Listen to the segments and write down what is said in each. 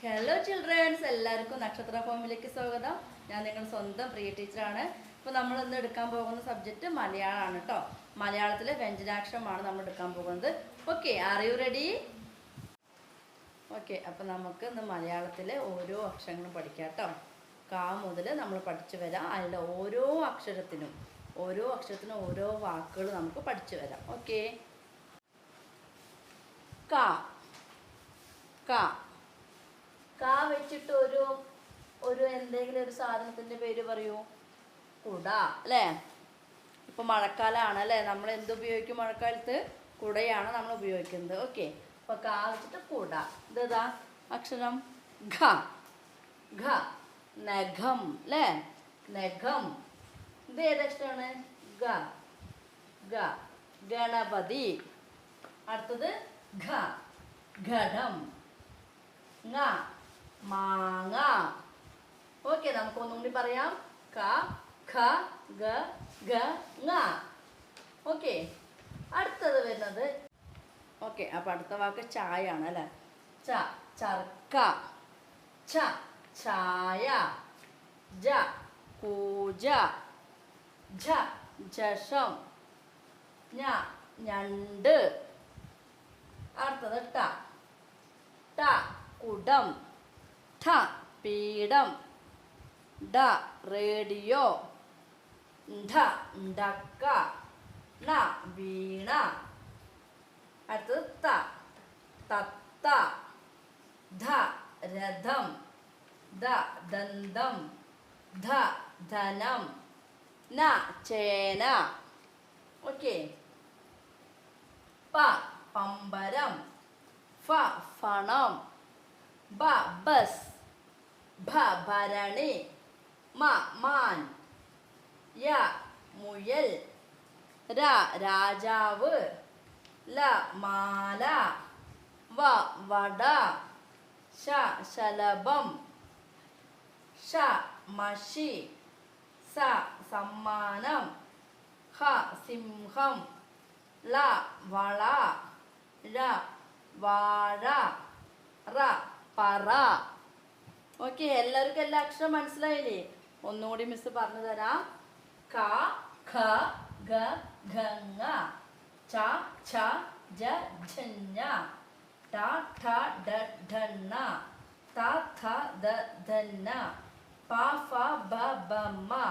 Hello children's, എല്ലാവർക്കും നക്ഷത്ര ഫോമിലേക്ക് സ്വാഗതം. ഞാൻ നിങ്ങളുടെ സ്വന്തം പ്രിയ ടീച്ചറാണ്. ഇപ്പോൾ നമ്മൾ ഇന്ന് എടുക്കാൻ പോകുന്ന സബ്ജക്റ്റ് മലയാളമാണ് കേട്ടോ. മലയാളത്തിലെ വ്യഞ്ജനാക്ഷരമാണ് നമ്മൾ എടുക്കാൻ പോകുന്നത്. Okay, are you ready? Okay, അപ്പോൾ നമുക്ക് ഇന്ന് മലയാളത്തിലെ ഓരോ അക്ഷരങ്ങളും പഠിക്കാം കേട്ടോ. കാ മുതൽ നമ്മൾ പഠിച്ചു വരാം. അതിൻ്റെ ഓരോ അക്ഷരത്തിനും ഓരോ വാക്കുകൾ നമുക്ക് പഠിച്ചു വരാം. ഓക്കെ, കാ കാ കാ വെച്ചിട്ട് ഒരു എന്തെങ്കിലും ഒരു സാധനത്തിൻ്റെ പേര് പറയൂ. കുട അല്ലേ? ഇപ്പോൾ മഴക്കാലമാണ് അല്ലേ? നമ്മൾ എന്തുപയോഗിക്കും? മഴക്കാലത്ത് കുടയാണ് നമ്മൾ ഉപയോഗിക്കുന്നത്. ഓക്കെ, അപ്പോൾ കാ വെച്ചിട്ട് കുട. ഇതാ അക്ഷരം ഘ. ഘ നഖം അല്ലേ? നഖം. ഇത് ഏതക്ഷരമാണ്? ഗ. ഗ ഗണപതി. അടുത്തത് ഘ ഘടം. ങ മാങ്ങ. ഓക്കെ, നമുക്ക് ഒന്നും കൂടി പറയാം. ക ഖ ഗ ഘ ങ. ഓക്കെ, അടുത്തത് വരുന്നത് ഓക്കെ. അപ്പം അടുത്ത വാക്ക് ചായയാണ് അല്ലേ? ച ചർക്ക. ച ചായ. ജ പൂജ. ഝ ജഷം. ഞ ഞണ്ട്. അടുത്തത് ട ട കുടം. ഠ പീഠം. ഡ റേഡിയോ. ഢ ഡക്ക. ണ വീണ. അടുത്തത് ത തത്ത. ധ രഥം. ദ ദന്തം. ധ ധനം. ന ചേന. ഓക്കെ, പ പമ്പരം. ഫ ഫണം. ബ ബസ്. ഭ ഭരണി. മ മാൻ. യ മുയൽ. ര രാജാവ്. ല മാല. വ വട. ശ ശലഭം. ഷ മഷി. സ സമ്മാനം. ഹ സിംഹം. ള വള. ര വാഴ. റ പറ. ഓക്കെ, എല്ലാവർക്കും എല്ലാ അക്ഷരം മനസ്സിലായില്ലേ? ഒന്നുകൂടി മിസ് പറഞ്ഞു തരാം. ക ഖ ഗ ഘ ങ. ച ഛ ജ ഝ ഞ. ട ഠ ഡ ഢ ണ. ത ഥ ദ ധ ന. പ ഫ ബ ഭ മ.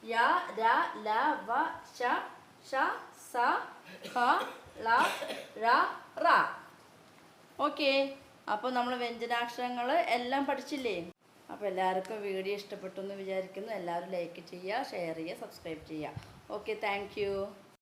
യ ര ല വ ശ ഷ സ ഹ ള ഴ റ. ഓക്കെ, അപ്പോൾ നമ്മൾ വ്യഞ്ജനാക്ഷരങ്ങൾ എല്ലാം പഠിച്ചില്ലേ? അപ്പോൾ എല്ലാവർക്കും വീഡിയോ ഇഷ്ടപ്പെട്ടു എന്ന് വിചാരിക്കുന്നു. എല്ലാവരും ലൈക്ക് ചെയ്യുക, ഷെയർ ചെയ്യുക, സബ്സ്ക്രൈബ് ചെയ്യുക. Okay, thank you.